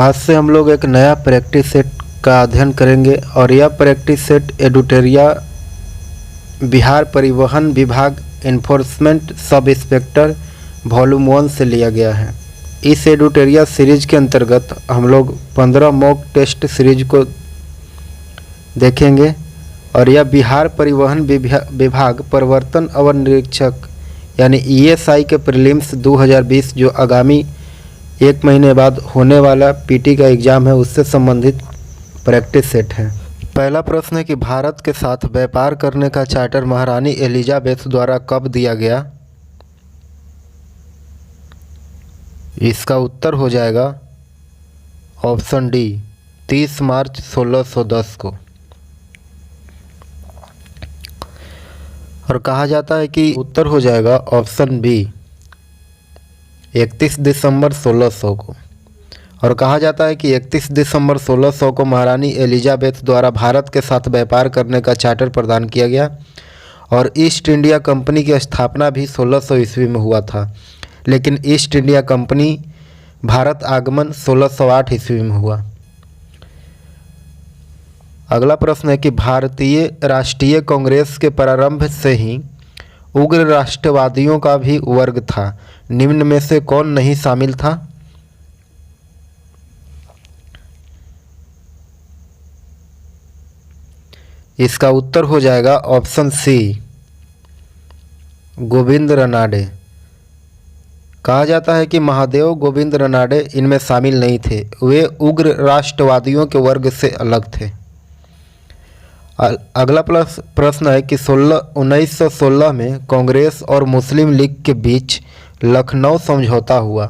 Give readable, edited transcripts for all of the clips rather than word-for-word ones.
आज से हम लोग एक नया प्रैक्टिस सेट का अध्ययन करेंगे और यह प्रैक्टिस सेट एडुटेरिया बिहार परिवहन विभाग एनफोर्समेंट सब इंस्पेक्टर वॉल्यूम 1 से लिया गया है। इस एडुटेरिया सीरीज के अंतर्गत हम लोग 15 मॉक टेस्ट सीरीज को देखेंगे और यह बिहार परिवहन विभाग प्रवर्तन अवर निरीक्षक यानी ईएसआई के प्रीलिम्स 2020 जो आगामी 1 महीने बाद होने वाला पीटी का एग्ज़ाम है उससे संबंधित प्रैक्टिस सेट है। पहला प्रश्न है कि भारत के साथ व्यापार करने का चार्टर महारानी एलिजाबेथ द्वारा कब दिया गया? इसका उत्तर हो जाएगा ऑप्शन डी 30 मार्च 1610 को। और कहा जाता है कि उत्तर हो जाएगा ऑप्शन बी 31 दिसंबर 1600 को। और कहा जाता है कि 31 दिसंबर 1600 को महारानी एलिजाबेथ द्वारा भारत के साथ व्यापार करने का चार्टर प्रदान किया गया और ईस्ट इंडिया कंपनी की स्थापना भी 1600 ईस्वी में हुआ था, लेकिन ईस्ट इंडिया कंपनी भारत आगमन 1608 ईस्वी में हुआ। अगला प्रश्न है कि भारतीय राष्ट्रीय कांग्रेस के प्रारंभ से ही उग्र राष्ट्रवादियों का भी वर्ग था, निम्न में से कौन नहीं शामिल था? इसका उत्तर हो जाएगा ऑप्शन सी गोविंद रनाडे। कहा जाता है कि महादेव गोविंद रनाडे इनमें शामिल नहीं थे, वे उग्र राष्ट्रवादियों के वर्ग से अलग थे। अगला प्रश्न है कि 1916 में कांग्रेस और मुस्लिम लीग के बीच लखनऊ समझौता हुआ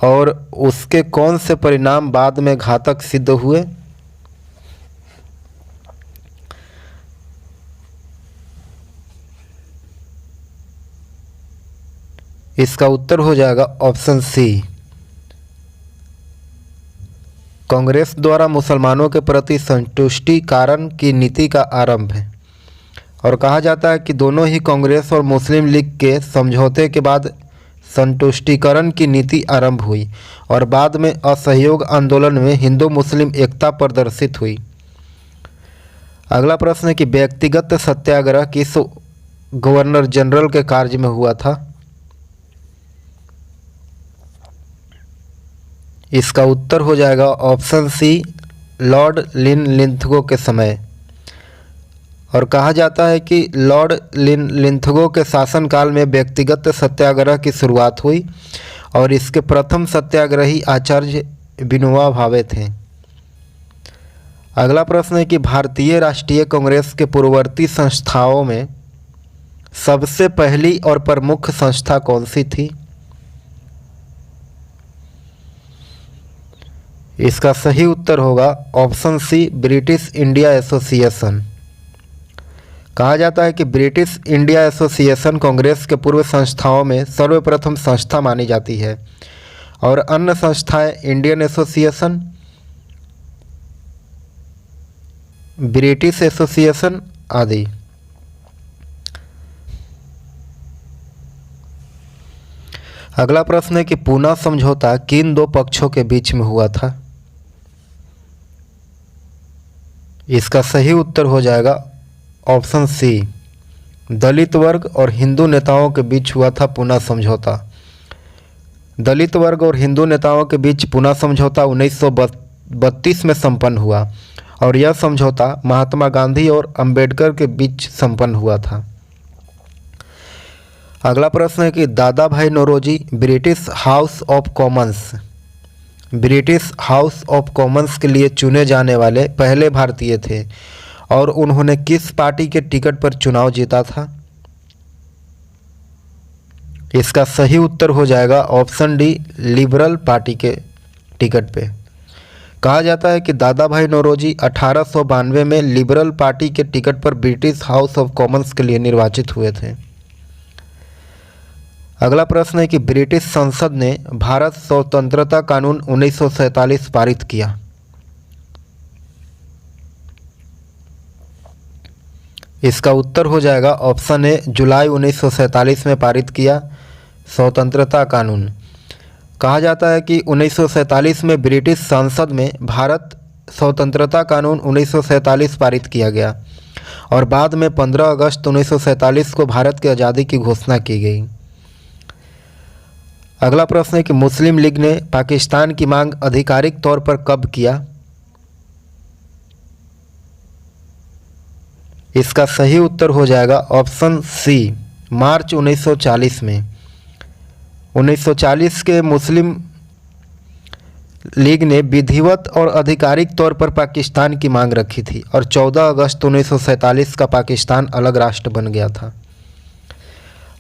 और उसके कौन से परिणाम बाद में घातक सिद्ध हुए? इसका उत्तर हो जाएगा ऑप्शन सी कांग्रेस द्वारा मुसलमानों के प्रति संतुष्टिकरण की नीति का आरंभ है। और कहा जाता है कि दोनों ही कांग्रेस और मुस्लिम लीग के समझौते के बाद संतुष्टिकरण की नीति आरंभ हुई और बाद में असहयोग आंदोलन में हिंदू मुस्लिम एकता प्रदर्शित हुई। अगला प्रश्न है कि व्यक्तिगत सत्याग्रह किस गवर्नर जनरल के कार्य में हुआ था? इसका उत्तर हो जाएगा ऑप्शन सी लॉर्ड लिनलिथगो के समय। और कहा जाता है कि लॉर्ड लिनलिथगो के शासनकाल में व्यक्तिगत सत्याग्रह की शुरुआत हुई और इसके प्रथम सत्याग्रही आचार्य विनोबा भावे थे। अगला प्रश्न है कि भारतीय राष्ट्रीय कांग्रेस के पूर्ववर्ती संस्थाओं में सबसे पहली और प्रमुख संस्था कौन सी थी? इसका सही उत्तर होगा option C British India Association. कहा जाता है कि ब्रिटिश इंडिया एसोसिएशन कांग्रेस के पूर्व संस्थाओं में सर्वप्रथम संस्था मानी जाती है और अन्य संस्थाएं इंडियन एसोसिएशन, ब्रिटिश एसोसिएशन आदि। अगला प्रश्न है कि पूना समझौता किन दो पक्षों के बीच में हुआ था? इसका सही उत्तर हो जाएगा ऑप्शन सी दलित वर्ग और हिंदू नेताओं के बीच हुआ था पूना समझौता। दलित वर्ग और हिंदू नेताओं के बीच पूना समझौता 1932 में संपन्न हुआ और यह समझौता महात्मा गांधी और अंबेडकर के बीच संपन्न हुआ था। अगला प्रश्न है कि Dadabhai Naoroji British House of Commons के लिए चुने जाने वाले पहले भारतीय थे और उन्होंने किस पार्टी के टिकट पर चुनाव जीता था? इसका सही उत्तर हो जाएगा ऑप्शन डी लिबरल पार्टी के टिकट पे। कहा जाता है कि दादा भाई नौरोजी 1892 में लिबरल पार्टी के टिकट पर ब्रिटिश हाउस ऑफ कॉमन्स के लिए निर्वाचित हुए थे। अगला प्रश्न है कि ब्रिटिश संसद ने भारत स्वतंत्रता कानून 1947 पारित किया। इसका उत्तर हो जाएगा ऑप्शन ए जुलाई 1947 में पारित किया स्वतंत्रता कानून। कहा जाता है कि 1947 में ब्रिटिश संसद में भारत स्वतंत्रता कानून 1947 पारित किया गया और बाद में 15 अगस्त 1947 को भारत की आज़ादी की घोषणा की गई। अगला प्रश्न है कि मुस्लिम लीग ने पाकिस्तान की मांग आधिकारिक तौर पर कब किया? इसका सही उत्तर हो जाएगा ऑप्शन सी, मार्च 1940 में। 1940 के मुस्लिम लीग ने विधिवत और आधिकारिक तौर पर पाकिस्तान की मांग रखी थी और 14 अगस्त 1947 का पाकिस्तान अलग राष्ट्र बन गया था।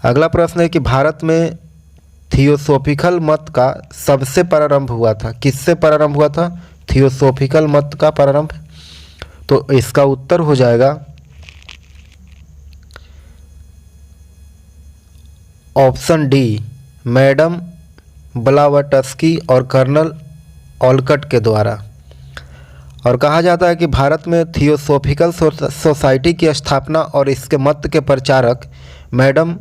अगला प्रश्न है कि भारत में थियोसॉफिकल मत का सबसे प्रारंभ हुआ था, किससे प्रारंभ हुआ था थियोसॉफिकल मत का प्रारंभ? तो इसका उत्तर हो जाएगा ऑप्शन डी, मैडम ब्लावटस्की और कर्नल ओलकट के द्वारा। और कहा जाता है कि भारत में थियोसॉफिकल सोसाइटी की स्थापना और इसके मत के प्रचारक मैडम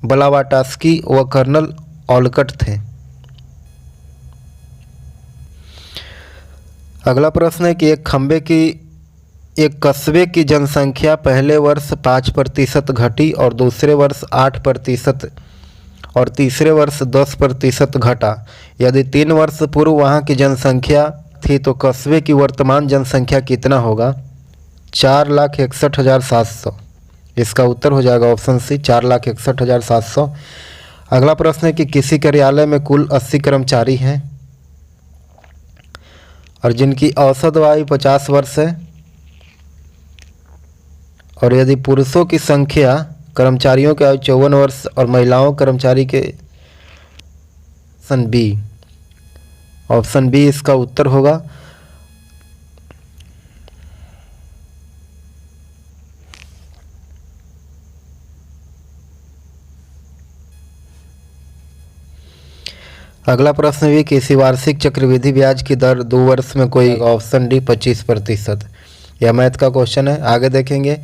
ब्लावटस्की व कर्नल ओलकट थे। अगला प्रश्न है कि एक कस्बे की जनसंख्या पहले वर्ष 5% घटी और दूसरे वर्ष 8% और तीसरे वर्ष 10% घटा। यदि 3 वर्ष पूर्व वहाँ की जनसंख्या थी तो कस्बे की वर्तमान जनसंख्या कितना होगा? 4,61,700। इसका उत्तर हो जाएगा ऑप्शन सी, 4,61,700। अगला प्रश्न है कि किसी कार्यालय में कुल 80 कर्मचारी हैं और जिनकी औसत आयु 50 वर्ष है, और यदि पुरुषों की संख्या कर्मचारियों की आयु 54 वर्ष और महिलाओं कर्मचारी के ऑप्शन बी इसका उत्तर होगा। अगला प्रश्न भी, किसी वार्षिक चक्रवृद्धि ब्याज की दर 2 वर्ष में कोई? Option D 25%। यह मैथ का क्वेश्चन है। आगे देखेंगे,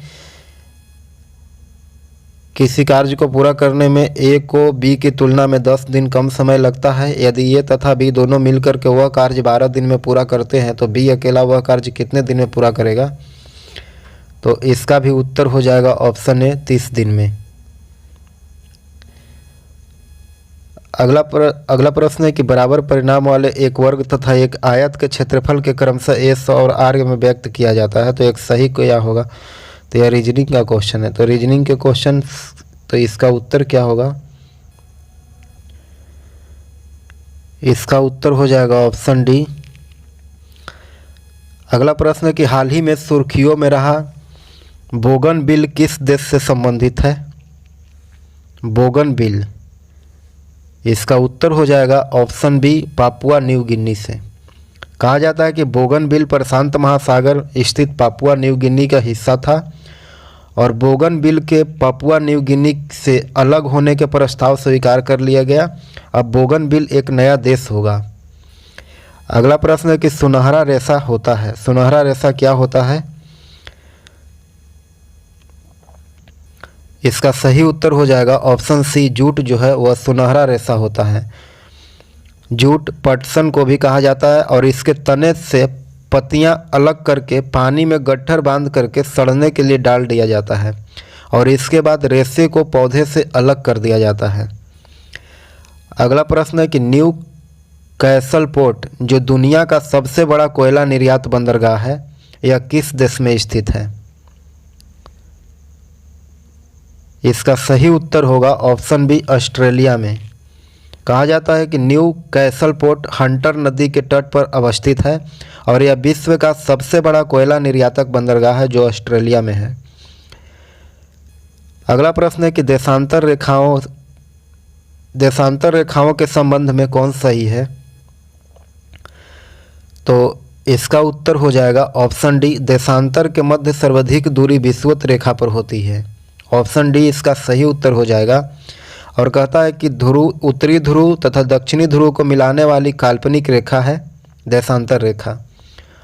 किसी कार्य को पूरा करने में ए को बी की तुलना में 10 दिन कम समय लगता है। यदि ए तथा बी दोनों मिलकर के वह कार्य 12 दिन में पूरा करते हैं तो बी अकेला वह कार्य कितने दिन में पूरा करेगा? तो इसका भी उत्तर हो जाएगा ऑप्शन ए, 30 दिन में। अगला प्रश्न है कि बराबर परिणाम वाले एक वर्ग तथा एक आयत के क्षेत्रफल के क्रमशः एस और आर में व्यक्त किया जाता है। तो एक सही क्या होगा? तो यह रीजनिंग का क्वेश्चन है। तो रीजनिंग के क्वेश्चन, तो इसका उत्तर क्या होगा? इसका उत्तर हो जाएगा ऑप्शन डी। अगला प्रश्न है कि हाल ही में सुर्खियों में रहा बोगनविल किस देश से संबंधित है? बोगनविल, इसका उत्तर हो जाएगा option B, Papua New Guinea से। कहा जाता है कि बोगनविल प्रशांत महासागर स्थित पापुआ न्यू गिनी का हिस्सा था और बोगनविल के पापुआ न्यू गिनी से अलग होने के प्रस्ताव स्वीकार कर लिया गया। अब बोगनविल एक नया देश होगा। अगला प्रश्न है कि सुनहरा रेशा होता है। सुनहरा रेशा क्या होता है? इसका सही उत्तर हो जाएगा ऑप्शन सी, जूट जो है वह सुनहरा रेशा होता है। जूट पटसन को भी कहा जाता है और इसके तने से पत्तियां अलग करके पानी में गट्ठर बांध करके सड़ने के लिए डाल दिया जाता है और इसके बाद रेशे को पौधे से अलग कर दिया जाता है। अगला प्रश्न है कि न्यू कैसल पोर्ट जो दुनिया का सबसे बड़ा कोयला निर्यात बंदरगाह है, यह किस देश में स्थित है? इसका सही उत्तर होगा ऑप्शन बी, ऑस्ट्रेलिया में। कहा जाता है कि न्यू कैसल पोर्ट हंटर नदी के तट पर अवस्थित है और यह विश्व का सबसे बड़ा कोयला निर्यातक बंदरगाह है जो ऑस्ट्रेलिया में है। अगला प्रश्न है कि देशांतर रेखाओं के संबंध में कौन सही है? तो इसका उत्तर हो जाएगा ऑप्शन डी, देशांतर के मध्य सर्वाधिक दूरी विषुवत रेखा पर होती है। ऑप्शन डी इसका सही उत्तर हो जाएगा। और कहता है कि उत्तरी ध्रुव तथा दक्षिणी ध्रुव को मिलाने वाली काल्पनिक रेखा है देशांतर रेखा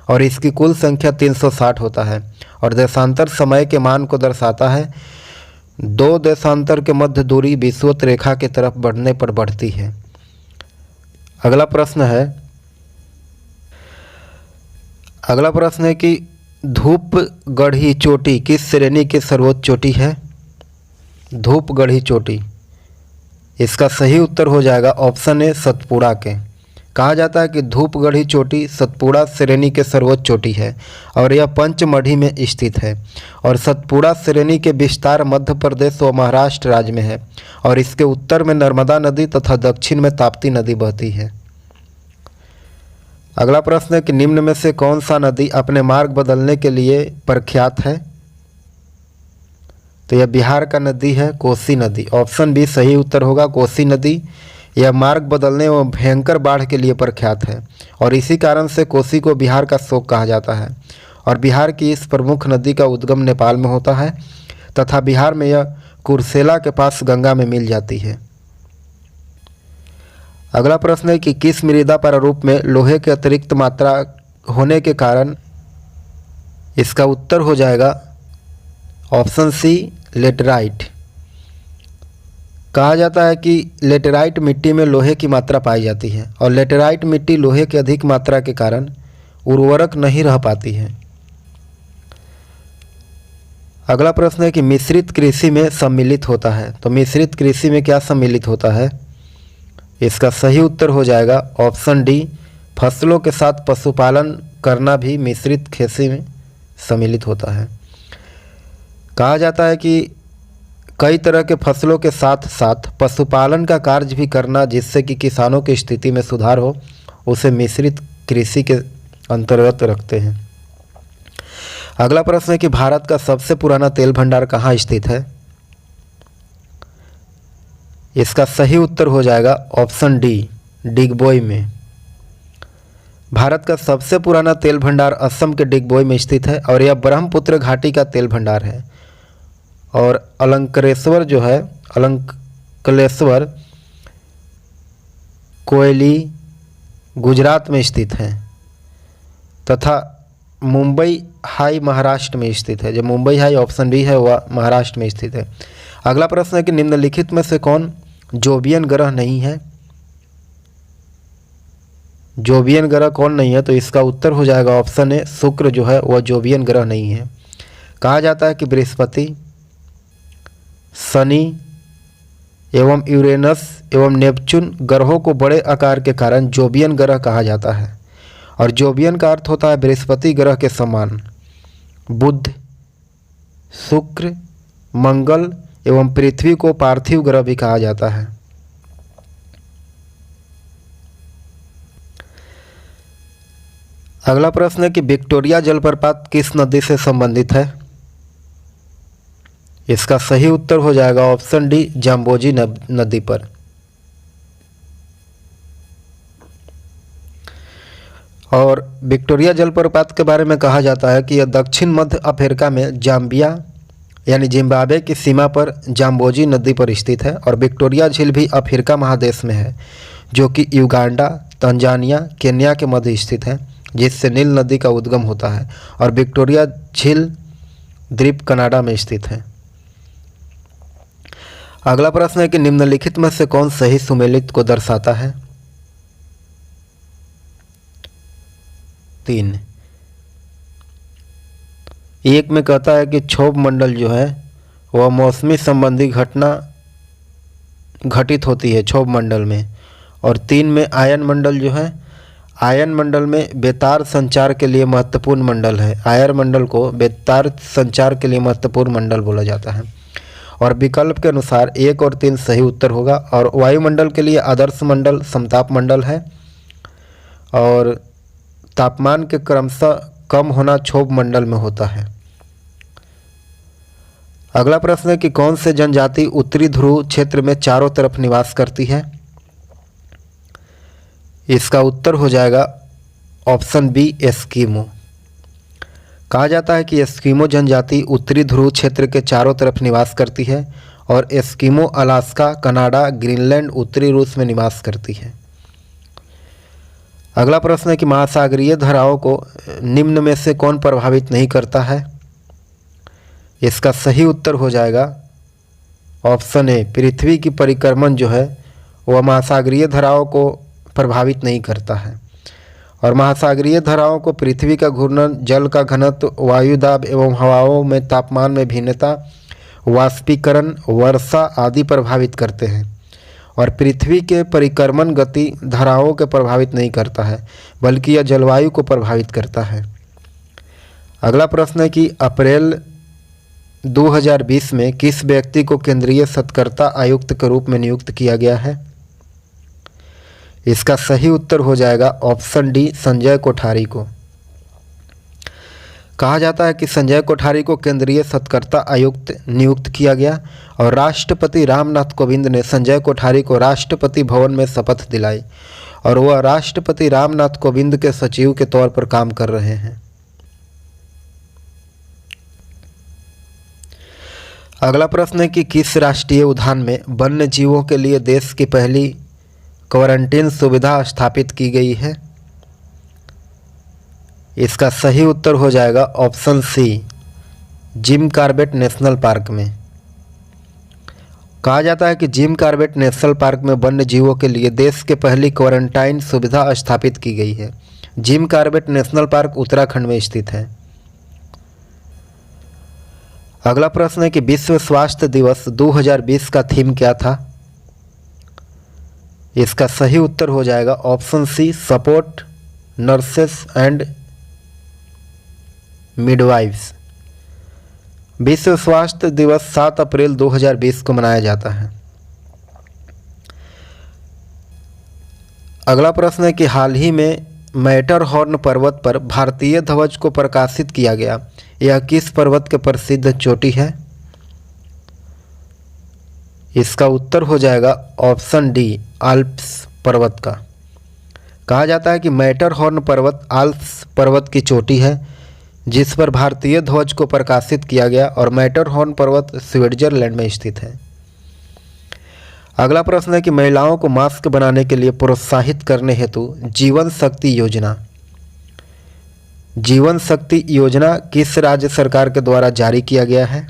और इसकी कुल संख्या 360 होता है और देशांतर समय के मान को दर्शाता है। 2 देशांतर के मध्य दूरी विषुवत रेखा की तरफ बढ़ने पर बढ़ती है। अगला प्रश्न है कि धूपगढ़ी चोटी किस श्रेणी की सर्वोच्च चोटी है? धूपगढ़ी चोटी, इसका सही उत्तर हो जाएगा ऑप्शन ए सतपुड़ा के। कहा जाता है कि धूपगढ़ी चोटी सतपुड़ा श्रेणी के सर्वोच्च चोटी है और यह पंचमढ़ी में स्थित है और सतपुड़ा श्रेणी के विस्तार मध्य प्रदेश व महाराष्ट्र राज्य में है और इसके उत्तर में नर्मदा नदी तथा दक्षिण में ताप्ती नदी बहती है। अगला प्रश्न है कि निम्न में से कौन सा नदी अपने मार्ग बदलने के लिए प्रख्यात है? तो यह बिहार का नदी है कोसी नदी। ऑप्शन बी सही उत्तर होगा कोसी नदी। यह मार्ग बदलने एवं भयंकर बाढ़ के लिए प्रख्यात है और इसी कारण से कोसी को बिहार का शोक कहा जाता है और बिहार की इस प्रमुख नदी का उद्गम नेपाल में होता है तथा बिहार में यह कुर्सेला के पास गंगा में मिल जाती है। अगला प्रश्न है कि किस मृदा प्रारूप में लोहे के अतिरिक्त मात्रा होने के कारण? इसका उत्तर हो जाएगा ऑप्शन सी लेटेराइट। कहा जाता है कि लेटेराइट मिट्टी में लोहे की मात्रा पाई जाती है और लेटेराइट मिट्टी लोहे की अधिक मात्रा के कारण उर्वरक नहीं रह पाती है। अगला प्रश्न है कि मिश्रित कृषि में सम्मिलित होता है। तो मिश्रित कृषि में क्या सम्मिलित होता है? इसका सही उत्तर हो जाएगा ऑप्शन डी फसलों के साथ पशुपालन करना भी मिश्रित कृषि में सम्मिलित होता है। कहा जाता है कि कई तरह के फसलों के साथ साथ पशुपालन का कार्य भी करना जिससे कि किसानों की स्थिति में सुधार हो, उसे मिश्रित कृषि के अंतर्गत रखते हैं। अगला प्रश्न है कि भारत का सबसे पुराना तेल भंडार कहाँ स्थित है? इसका सही उत्तर हो जाएगा ऑप्शन डी डिगबोई में। भारत का सबसे पुराना तेल भंडार असम के डिगबोई में स्थित है और यह ब्रह्मपुत्र घाटी का तेल भंडार है और अलंकलेश्वर जो है अलंकलेश्वर कोयली गुजरात में स्थित है तथा मुंबई हाई महाराष्ट्र में स्थित है। जो मुंबई हाई ऑप्शन बी है वह महाराष्ट्र में स्थित है। अगला प्रश्न है कि निम्नलिखित में से कौन जोवियन ग्रह नहीं है? जोवियन ग्रह कौन नहीं है? तो इसका उत्तर हो जाएगा ऑप्शन ए शुक्र जो है वह जोवियन ग्रह नहीं है। कहा जाता है कि बृहस्पति, शनि एवं यूरेनस एवं नेपच्यून ग्रहों को बड़े आकार के कारण जोवियन ग्रह कहा जाता है और जोवियन का अर्थ होता है बृहस्पति ग्रह के समान। बुध, शुक्र, मंगल एवं पृथ्वी को पार्थिव ग्रह भी कहा जाता है। अगला प्रश्न है कि विक्टोरिया जलप्रपात किस नदी से संबंधित है? इसका सही उत्तर हो जाएगा ऑप्शन डी जाम्बोजी नदी पर। और विक्टोरिया जलप्रपात के बारे में कहा जाता है कि यह दक्षिण मध्य अफ्रीका में जाम्बिया यानी जिम्बाब्वे की सीमा पर जाम्बोजी नदी पर स्थित है और विक्टोरिया झील भी अफ्रीका महादेश में है जो कि युगांडा, तंजानिया, केन्या के मध्य स्थित है जिससे नील नदी का उद्गम होता है और विक्टोरिया झील द्वीप कनाडा में स्थित है। अगला प्रश्न है कि निम्नलिखित में से कौन सही सुमेलित को दर्शाता है? 3। एक में कहता है कि क्षोभ मंडल जो है वह मौसमी संबंधी घटना घटित होती है क्षोभ मंडल में और 3 में आयन मंडल जो है आयन मंडल में बेतार संचार के लिए महत्वपूर्ण मंडल है। आयन मंडल को बेतार संचार के लिए महत्वपूर्ण मंडल बोला जाता है और विकल्प के अनुसार 1 और 3 सही उत्तर होगा और वायुमंडल के लिए आदर्श मंडल समताप मंडल है और तापमान के क्रमशः कम होना क्षोभ मंडल में होता है। अगला प्रश्न है कि कौन से जनजाति उत्तरी ध्रुव क्षेत्र में चारों तरफ निवास करती है? इसका उत्तर हो जाएगा ऑप्शन बी एस्किमो। कहा जाता है कि एस्किमो जनजाति उत्तरी ध्रुव क्षेत्र के चारों तरफ निवास करती है और एस्किमो अलास्का, कनाडा, ग्रीनलैंड, उत्तरी रूस में निवास करती है। अगला प्रश्न है कि महासागरीय धाराओं को निम्न में से कौन प्रभावित नहीं करता है? इसका सही उत्तर हो जाएगा ऑप्शन ए पृथ्वी की परिक्रमण जो है वह महासागरीय धाराओं को प्रभावित नहीं करता है। और महासागरीय धाराओं को पृथ्वी का घूर्णन, जल का घनत्व, वायु दाब एवं हवाओं में तापमान में भिन्नता, वाष्पीकरण, वर्षा आदि प्रभावित करते हैं। और पृथ्वी के परिक्रमण गति धाराओं के प्रभावित नहीं करता है, बल्कि यह जलवायु को प्रभावित करता है। अगला प्रश्न है कि अप्रैल 2020 में किस व्यक्ति को केंद्रीय सतर्कता आयुक्त के रूप में नियुक्त किया गया है? इसका सही उत्तर हो जाएगा ऑप्शन डी, संजय कोठारी को। कहा जाता है कि संजय कोठारी को केंद्रीय सतर्कता आयुक्त नियुक्त किया गया और राष्ट्रपति रामनाथ कोविंद ने संजय कोठारी को राष्ट्रपति भवन में शपथ दिलाई और वह राष्ट्रपति रामनाथ कोविंद के सचिव के तौर पर काम कर रहे हैं। अगला प्रश्न है कि किस राष्ट्रीय उद्यान में वन्य जीवों के लिए देश की पहली क्वारंटीन सुविधा स्थापित की गई है? इसका सही उत्तर हो जाएगा option C, Jim Corbett National Park में। कहा जाता है कि जिम कॉर्बेट नेशनल पार्क में वन्य जीवों के लिए देश के पहली क्वारंटाइन सुविधा स्थापित की गई है। Gym Corbett National park Uttarakhand में स्थित है। अगला प्रश्न है कि विश्व स्वास्थ्य दिवस 2020 का थीम क्या था? इसका सही उत्तर हो जाएगा option C, support nurses and midwives. विश्व स्वास्थ्य दिवस 7 अप्रैल 2020 को मनाया जाता है। अगला प्रश्न है कि हाल ही में मैटरहॉर्न पर्वत पर भारतीय ध्वज को प्रकाशित किया गया, यह किस पर्वत के प्रसिद्ध चोटी है? इसका उत्तर हो जाएगा ऑप्शन डी, आल्प्स पर्वत का। कहा जाता है कि मैटरहॉर्न पर्वत आल्प्स पर्वत की चोटी है जिस पर भारतीय ध्वज को प्रकाशित किया गया और मैटरहॉर्न पर्वत स्विट्जरलैंड में स्थित है। अगला प्रश्न है कि महिलाओं को मास्क बनाने के लिए प्रोत्साहित करने हेतु जीवन शक्ति योजना किस राज्य सरकार के द्वारा जारी किया गया है?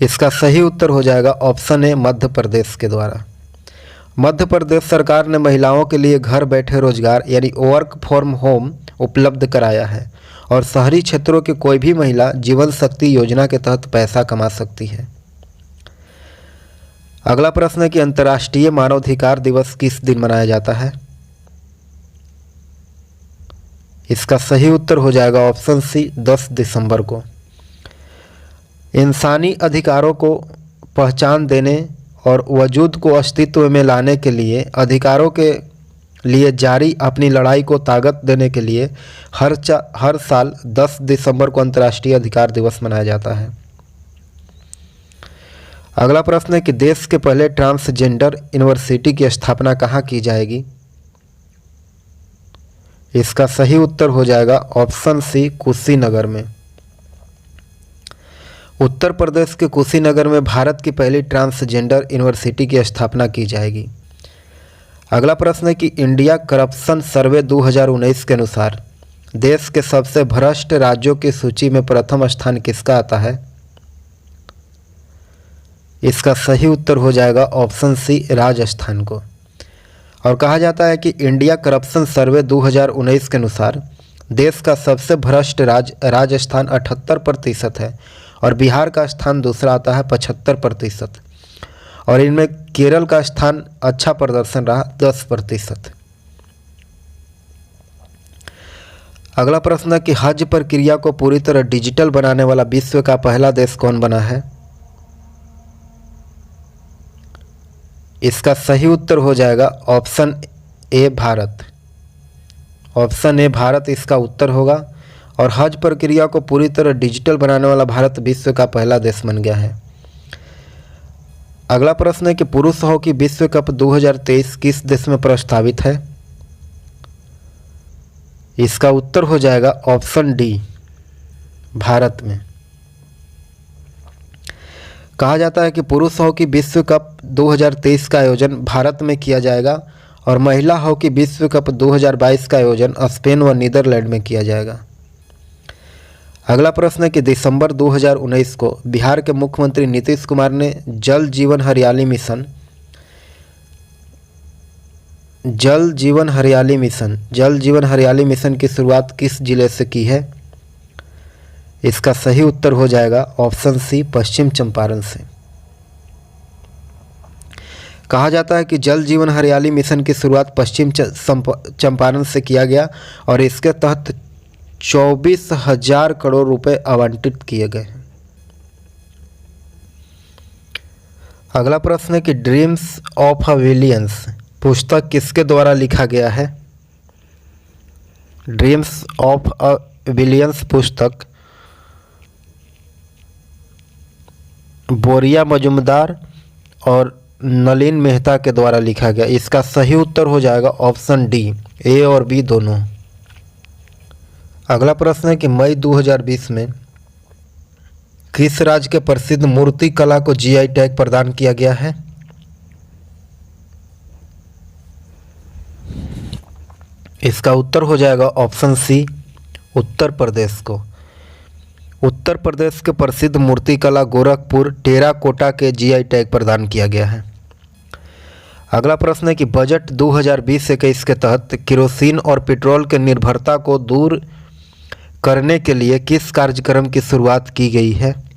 इसका सही उत्तर हो जाएगा ऑप्शन ए, मध्य प्रदेश के द्वारा। मध्य प्रदेश सरकार ने महिलाओं के लिए घर बैठे रोजगार यानी वर्क फ्रॉम होम उपलब्ध कराया है और शहरी क्षेत्रों की कोई भी महिला जीवन शक्ति योजना के तहत पैसा कमा सकती है। अगला प्रश्न है कि अंतर्राष्ट्रीय मानवाधिकार दिवस किस दिन मनाया जाता है? इसका सही उत्तर हो जाएगा ऑप्शन सी, 10 दिसंबर को। इंसानी अधिकारों को पहचान देने और वजूद को अस्तित्व में लाने के लिए अधिकारों के लिए जारी अपनी लड़ाई को ताकत देने के लिए हर साल 10 दिसंबर को अंतर्राष्ट्रीय अधिकार दिवस मनाया जाता है। अगला प्रश्न है कि देश के पहले ट्रांसजेंडर यूनिवर्सिटी की स्थापना कहाँ की जाएगी? इसका सही उत्तर हो जाएगा ऑप्शन सी, कुशीनगर में। उत्तर प्रदेश के कुशीनगर में भारत की पहली ट्रांसजेंडर यूनिवर्सिटी की स्थापना की जाएगी। अगला प्रश्न है कि इंडिया करप्शन सर्वे 2019 के अनुसार देश के सबसे भ्रष्ट राज्यों की सूची में प्रथम स्थान किसका आता है? इसका सही उत्तर हो जाएगा ऑप्शन सी, राजस्थान को। और कहा जाता है कि इंडिया करप्शन सर्वे 2019 के अनुसार देश का सबसे भ्रष्ट राज्य राजस्थान 78% है और बिहार का स्थान दूसरा आता है 75%, और इनमें केरल का स्थान अच्छा प्रदर्शन रहा 10%। अगला प्रश्न है कि हज प्रक्रिया को पूरी तरह डिजिटल बनाने वाला विश्व का पहला देश कौन बना है? इसका सही उत्तर हो जाएगा option A, Bharat. Option A, Bharat इसका उत्तर होगा और हज प्रक्रिया को पूरी तरह डिजिटल बनाने वाला भारत विश्व का पहला देश बन गया है। अगला प्रश्न है कि पुरुष हॉकी विश्व कप 2023 किस देश में प्रस्तावित है? इसका उत्तर हो जाएगा ऑप्शन डी, भारत में। कहा जाता है कि पुरुष हॉकी विश्व कप 2023 का आयोजन भारत में किया जाएगा और महिला हॉकी विश्व कप 2022 का आयोजन स्पेन व नीदरलैंड में किया जाएगा। अगला प्रश्न है कि दिसंबर 2019 को बिहार के मुख्यमंत्री नीतीश कुमार ने जल जीवन हरियाली मिशन जल जीवन हरियाली मिशन, जल जीवन हरियाली मिशन की शुरुआत किस जिले से की है? इसका सही उत्तर हो जाएगा ऑप्शन सी, पश्चिम चंपारण से। कहा जाता है कि जल जीवन हरियाली मिशन की शुरुआत पश्चिम चंपारण से किया गया और इसके तहत 24,000 करोड़ रुपए आवंटित किए गए हैं। अगला प्रश्न है कि ड्रीम्स ऑफ अ विलियंस पुस्तक किसके द्वारा लिखा गया है? ड्रीम्स ऑफ अ विलियंस पुस्तक बोरिया मजुमदार और नलिन मेहता के द्वारा लिखा गया। इसका सही उत्तर हो जाएगा ऑप्शन डी, ए और बी दोनों। अगला प्रश्न है कि मई 2020 में किस राज्य के प्रसिद्ध मूर्ति कला को जीआई टैग प्रदान किया गया है? इसका उत्तर हो जाएगा ऑप्शन सी, उत्तर प्रदेश को। उत्तर प्रदेश के प्रसिद्ध मूर्तिकला गोरखपुर टेराकोटा के जीआई टैग प्रदान किया गया है। अगला प्रश्न है कि बजट 2020-21 के तहत केरोसिन और पेट्रोल के निर्भरता को दूर करने के लिए किस कार्यक्रम की शुरुआत की गई है?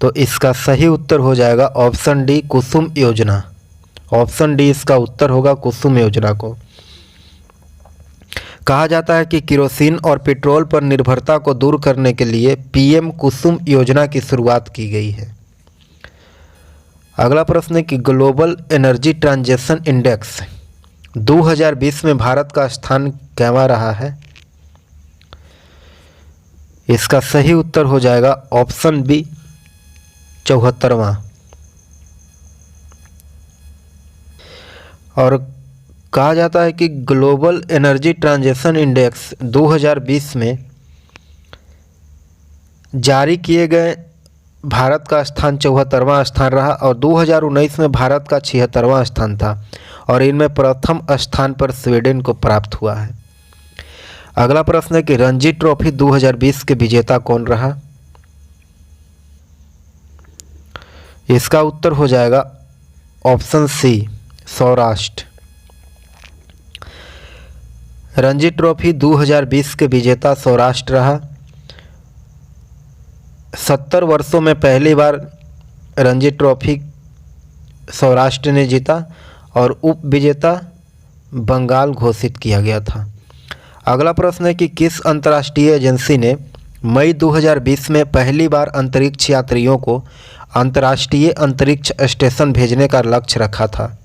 तो इसका सही उत्तर हो जाएगा ऑप्शन डी, कुसुम योजना। ऑप्शन डी इसका उत्तर होगा, कुसुम योजना को। कहा जाता है कि केरोसिन और पेट्रोल पर निर्भरता को दूर करने के लिए पीएम कुसुम योजना की शुरुआत की गई है। अगला प्रश्न है कि ग्लोबल एनर्जी ट्रांजिशन इंडेक्स 2020 में भारत का स्थान कैवां रहा है? इसका सही उत्तर हो जाएगा ऑप्शन बी, 74वां। और कहा जाता है कि ग्लोबल एनर्जी ट्रांजिशन इंडेक्स 2020 में जारी किए गए भारत का स्थान 74वां स्थान रहा और 2019 में भारत का 76वां स्थान था और इनमें प्रथम स्थान पर स्वीडन को प्राप्त हुआ है। अगला प्रश्न है कि रणजी ट्रॉफी 2020 के विजेता कौन रहा? इसका उत्तर हो जाएगा option C, Saurashtra. Ranji trophy 2020 के विजेता सौराष्ट्र रहा। 70 वर्षों में पहली बार रणजी ट्रॉफी सौराष्ट्र ने जीता और उप विजेता बंगाल घोषित किया गया था। अगला प्रश्न है कि किस अंतर्राष्ट्रीय एजेंसी ने मई 2020 में पहली बार अंतरिक्ष यात्रियों को अंतर्राष्ट्रीय अंतरिक्ष स्टेशन भेजने का लक्ष्य रखा था?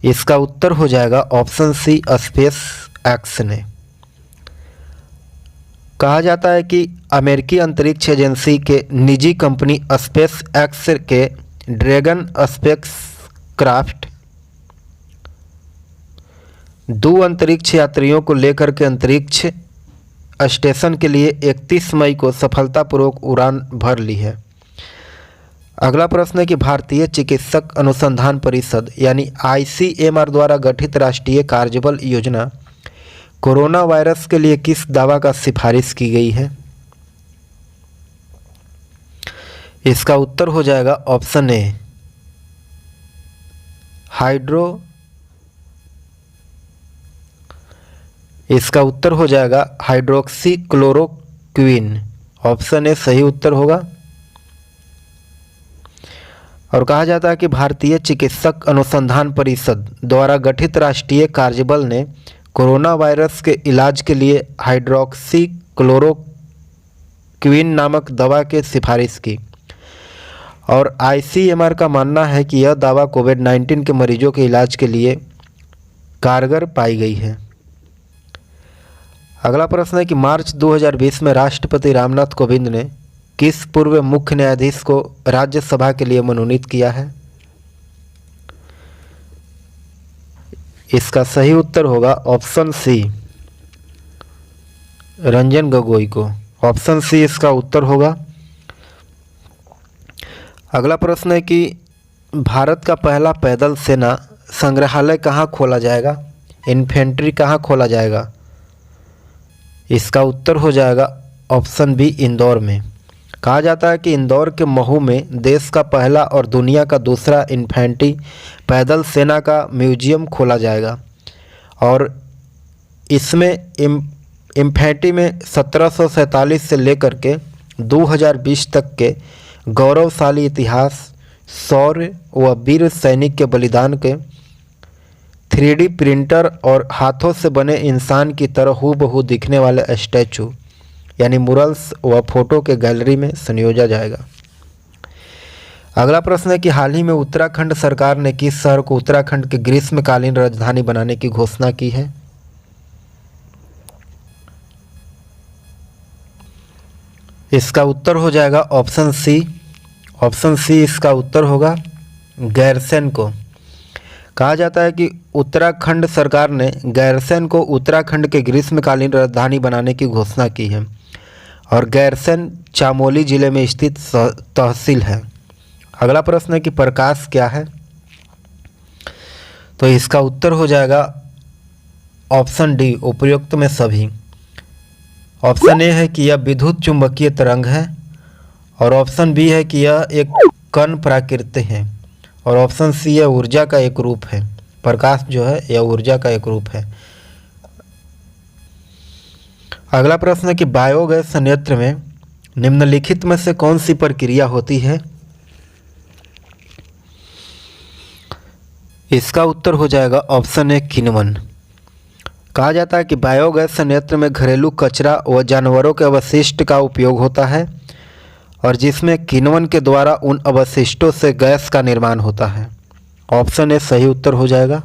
इसका उत्तर हो जाएगा ऑप्शन सी, स्पेस एक्स ने। कहा जाता है कि अमेरिकी अंतरिक्ष एजेंसी के निजी कंपनी स्पेस एक्स के ड्रैगन स्पेस क्राफ्ट 2 अंतरिक्ष यात्रियों को लेकर के अंतरिक्ष स्टेशन के लिए 31 मई को सफलतापूर्वक उड़ान भर ली है। अगला प्रश्न है कि भारतीय चिकित्सक अनुसंधान परिषद यानी ICMR द्वारा गठित राष्ट्रीय कार्यबल योजना कोरोना वायरस के लिए किस दवा का सिफारिश की गई है? इसका उत्तर हो जाएगा ऑप्शन ए, इसका उत्तर हो जाएगा हाइड्रोक्सीक्लोरोक्विन। ऑप्शन ए सही उत्तर होगा। और कहा जाता है कि भारतीय चिकित्सक अनुसंधान परिषद द्वारा गठित राष्ट्रीय कार्यबल ने कोरोना वायरस के इलाज के लिए हाइड्रोक्सीक्लोरोक्विन नामक दवा की सिफारिश की और ICMR का मानना है कि यह दवा कोविड-19 के मरीजों के इलाज के लिए कारगर पाई गई है। अगला प्रश्न है कि मार्च 2020 में राष्ट्रपति रामनाथ कोविंद ने किस पूर्व मुख्य न्यायाधीश को राज्यसभा के लिए मनोनीत किया है? इसका सही उत्तर होगा ऑप्शन सी, रंजन गोगोई को। ऑप्शन सी इसका उत्तर होगा। अगला प्रश्न है कि भारत का पहला पैदल सेना संग्रहालय कहाँ खोला जाएगा? इन्फेंट्री कहाँ खोला जाएगा? इसका उत्तर हो जाएगा ऑप्शन बी, इंदौर में। कहा जाता है कि इंदौर के महू में देश का पहला और दुनिया का दूसरा इन्फेंट्री पैदल सेना का म्यूजियम खोला जाएगा और इसमें इन्फेंट्री में 1747 से लेकर के 2020 तक के गौरवशाली इतिहास, शौर्य व वीर सैनिक के बलिदान के 3D प्रिंटर और हाथों से बने इंसान की तरह हूबहू दिखने वाले स्टैचू यानी मुरल्स व फोटो के गैलरी में संयोजा जाएगा। अगला प्रश्न है कि हाल ही में उत्तराखंड सरकार ने किस शहर को उत्तराखंड के ग्रीष्मकालीन राजधानी बनाने की घोषणा की है? इसका उत्तर हो जाएगा ऑप्शन सी। ऑप्शन सी इसका उत्तर होगा गैरसैंण को। कहा जाता है कि उत्तराखंड सरकार ने गैरसैंण को उत्तराखंड के ग्रीष्मकालीन राजधानी बनाने की घोषणा की है और गैरसैंण चामोली जिले में स्थित तहसील है। अगला प्रश्न है कि प्रकाश क्या है? तो इसका उत्तर हो जाएगा ऑप्शन डी, उपयुक्त में सभी। ऑप्शन ए है कि यह विद्युत चुंबकीय तरंग है और ऑप्शन बी है कि यह एक कण प्राकृति है और ऑप्शन सी यह ऊर्जा का एक रूप है। प्रकाश जो है यह ऊर्जा का एक रूप है। अगला प्रश्न है कि बायोगैस संयंत्र में निम्नलिखित में से कौन सी प्रक्रिया होती है? इसका उत्तर हो जाएगा ऑप्शन ए, किण्वन। कहा जाता है कि बायोगैस संयंत्र में घरेलू कचरा व जानवरों के अवशिष्ट का उपयोग होता है और जिसमें किण्वन के द्वारा उन अवशिष्टों से गैस का निर्माण होता है। ऑप्शन ए सही उत्तर हो जाएगा।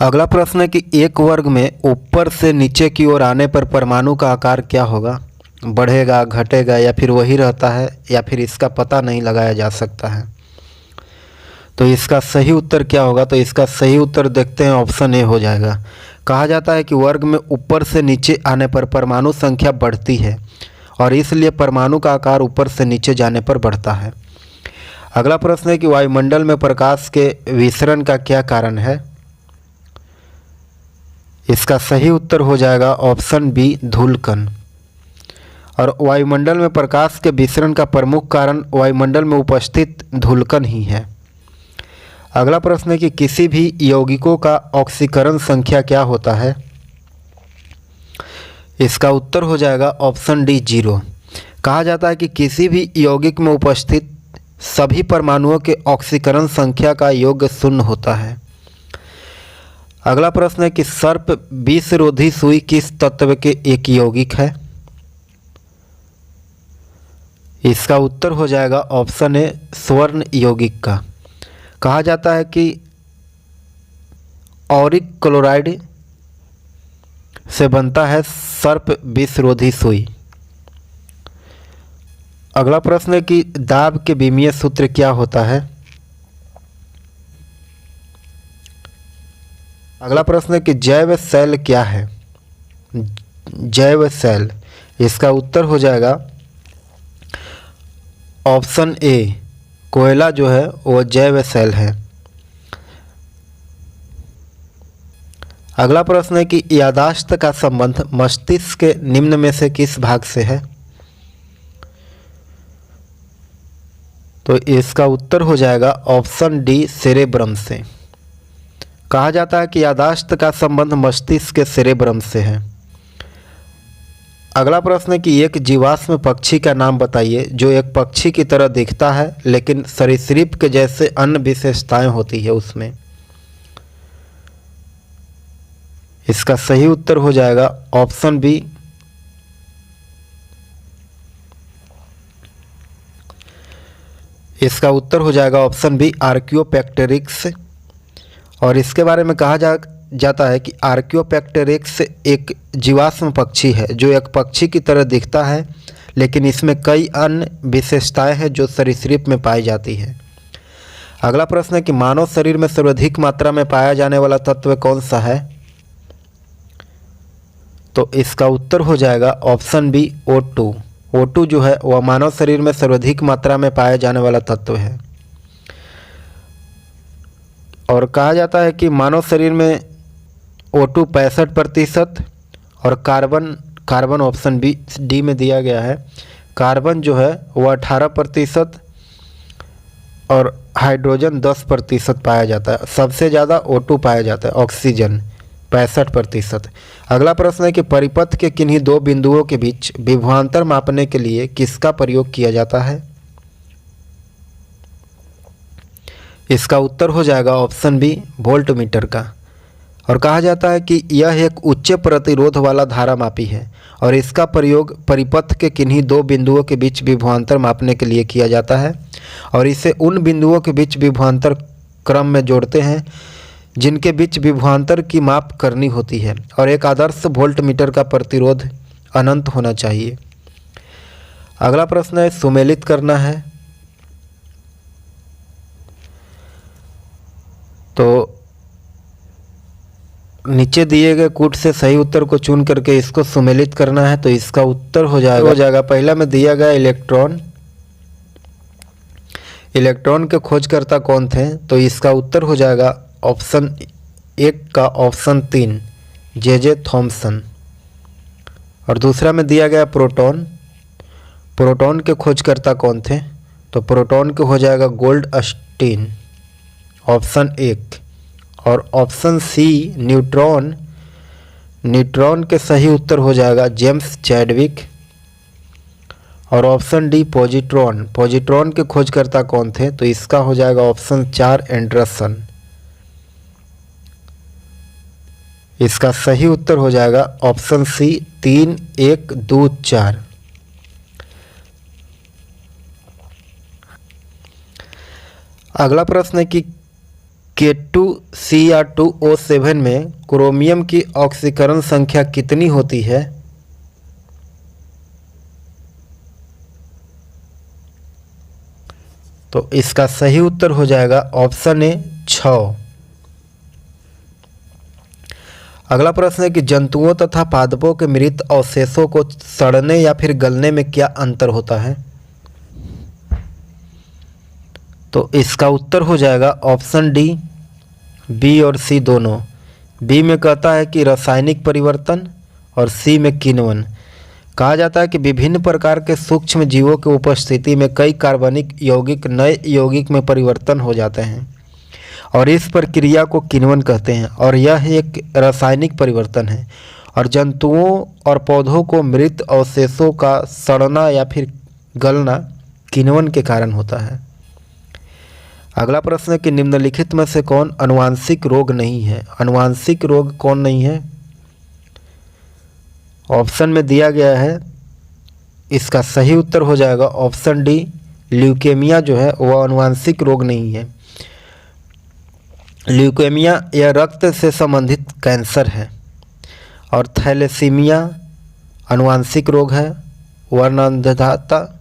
अगला प्रश्न है कि एक वर्ग में ऊपर से नीचे की ओर आने पर परमाणु का आकार क्या होगा? बढ़ेगा, घटेगा या फिर वही रहता है या फिर इसका पता नहीं लगाया जा सकता है। तो इसका सही उत्तर क्या होगा? तो इसका सही उत्तर देखते हैं, ऑप्शन ए हो जाएगा। कहा जाता है कि वर्ग में ऊपर से नीचे आने पर परमाणु संख्या बढ़ती है और इसलिए परमाणु का आकार ऊपर से नीचे जाने पर बढ़ता है। अगला प्रश्न है कि वायुमंडल में प्रकाश के विसरण का क्या कारण है? इसका सही उत्तर हो जाएगा ऑप्शन बी, धूलकण। और वायुमंडल में प्रकाश के विसरण का प्रमुख कारण वायुमंडल में उपस्थित धूलकण ही है। अगला प्रश्न है कि किसी भी यौगिकों का ऑक्सीकरण संख्या क्या होता है? इसका उत्तर हो जाएगा ऑप्शन डी, 0। कहा जाता है कि किसी भी यौगिक में उपस्थित सभी परमाणुओं के ऑक्सीकरण संख्या का योग 0 होता है। अगला प्रश्न है कि सर्प विषरोधी सुई किस तत्व के एक यौगिक है? इसका उत्तर हो जाएगा ऑप्शन ए, स्वर्ण यौगिक का। कहा जाता है कि ऑरिक क्लोराइड से बनता है सर्प विषरोधी सुई। अगला प्रश्न है कि दाब के विमीय सूत्र क्या होता है? अगला प्रश्न है कि जैव शैल क्या है? जैव शैल, इसका उत्तर हो जाएगा ऑप्शन ए, कोयला जो है वो जैव शैल है। अगला प्रश्न है कि याददाश्त का संबंध मस्तिष्क के निम्न में से किस भाग से है? तो इसका उत्तर हो जाएगा ऑप्शन डी, सेरेब्रम से। कहा जाता है कि याददाश्त का संबंध मस्तिष्क के सेरेब्रम से है। अगला प्रश्न है कि एक जीवाश्म पक्षी का नाम बताइए जो एक पक्षी की तरह दिखता है लेकिन सरीसृप के जैसे अन्य विशेषताएं होती है उसमें। इसका सही उत्तर हो जाएगा ऑप्शन बी, इसका उत्तर हो जाएगा ऑप्शन बी, आर्कियोपेक्टेरिक्स। और इसके बारे में कहा जाता है कि आर्कियोपेक्टेरिक्स एक जीवाश्म पक्षी है जो एक पक्षी की तरह दिखता है लेकिन इसमें कई अन्य विशेषताएं हैं जो सरीसृप में पाई जाती है। अगला प्रश्न है कि मानव शरीर में सर्वाधिक मात्रा में पाया जाने वाला तत्व कौन सा है? तो इसका उत्तर हो जाएगा ऑप्शन बी, O2। O2 जो है वह मानव शरीर में सर्वाधिक मात्रा में पाया जाने वाला तत्व है। और कहा जाता है कि मानव शरीर में O2 65% और कार्बन कार्बन ऑप्शन डी में दिया गया है। कार्बन जो है वह 18% और हाइड्रोजन 10% पाया जाता है। सबसे ज़्यादा O2 पाया जाता है, ऑक्सीजन 65%। अगला प्रश्न है कि परिपथ के किन्हीं दो बिंदुओं के बीच विभवांतर मापने के लिए किसका प्रयोग किया जाता है? इसका उत्तर हो जाएगा ऑप्शन बी, वोल्टमीटर का। और कहा जाता है कि यह एक उच्च प्रतिरोध वाला धारामापी है और इसका प्रयोग परिपथ के किन्हीं दो बिंदुओं के बीच विभवांतर मापने के लिए किया जाता है और इसे उन बिंदुओं के बीच विभवांतर क्रम में जोड़ते हैं जिनके बीच विभवांतर की माप करनी होती है और एक आदर्श वोल्टमीटर का प्रतिरोध अनंत होना चाहिए। अगला प्रश्न है सुमेलित करना है। तो नीचे दिए गए कूट से सही उत्तर को चुन करके इसको सुमेलित करना है। तो इसका उत्तर हो जाएगा पहला में दिया गया इलेक्ट्रॉन। इलेक्ट्रॉन के खोजकर्ता कौन थे? तो इसका उत्तर हो जाएगा ऑप्शन 1 का ऑप्शन 3 जे थॉमसन। और दूसरा में दिया गया प्रोटॉन। प्रोटॉन के खोजकर्ता कौन थे? तो प्रोटॉन के हो जाएगा गोल्डस्टीन, ऑप्शन 1। और ऑप्शन सी न्यूट्रॉन। न्यूट्रॉन के सही उत्तर हो जाएगा जेम्स चैडविक। और ऑप्शन डी पॉजिट्रॉन। पॉजिट्रॉन के खोजकर्ता कौन थे? तो इसका हो जाएगा ऑप्शन 4 एंडरसन। इसका सही उत्तर हो जाएगा ऑप्शन सी 3, 1, 2, 4। अगला प्रश्न है कि K2Cr2O7 में क्रोमियम की ऑक्सीकरण संख्या कितनी होती है? तो इसका सही उत्तर हो जाएगा ऑप्शन ए 6। अगला प्रश्न है कि जंतुओं तथा पादपों के मृत अवशेषों को सड़ने या फिर गलने में क्या अंतर होता है? तो इसका उत्तर हो जाएगा ऑप्शन डी, बी और सी दोनों। बी में कहता है कि रासायनिक परिवर्तन और सी में किण्वन। कहा जाता है कि विभिन्न प्रकार के सूक्ष्म जीवों की उपस्थिति में कई कार्बनिक यौगिक नए यौगिक में परिवर्तन हो जाते हैं और इस प्रक्रिया को किण्वन कहते हैं और यह एक रासायनिक परिवर्तन है। और जंतुओं और पौधों को मृत अवशेषों का सड़ना या फिर गलना किण्वन के कारण होता है। अगला प्रश्न है कि निम्नलिखित में से कौन आनुवांशिक रोग नहीं है? आनुवांशिक रोग कौन नहीं है? ऑप्शन में दिया गया है। इसका सही उत्तर हो जाएगा ऑप्शन डी, ल्यूकेमिया जो है वह आनुवांशिक रोग नहीं है। ल्यूकेमिया यह रक्त से संबंधित कैंसर है। और थैलेसीमिया आनुवांशिक रोग है। वर्णअंधता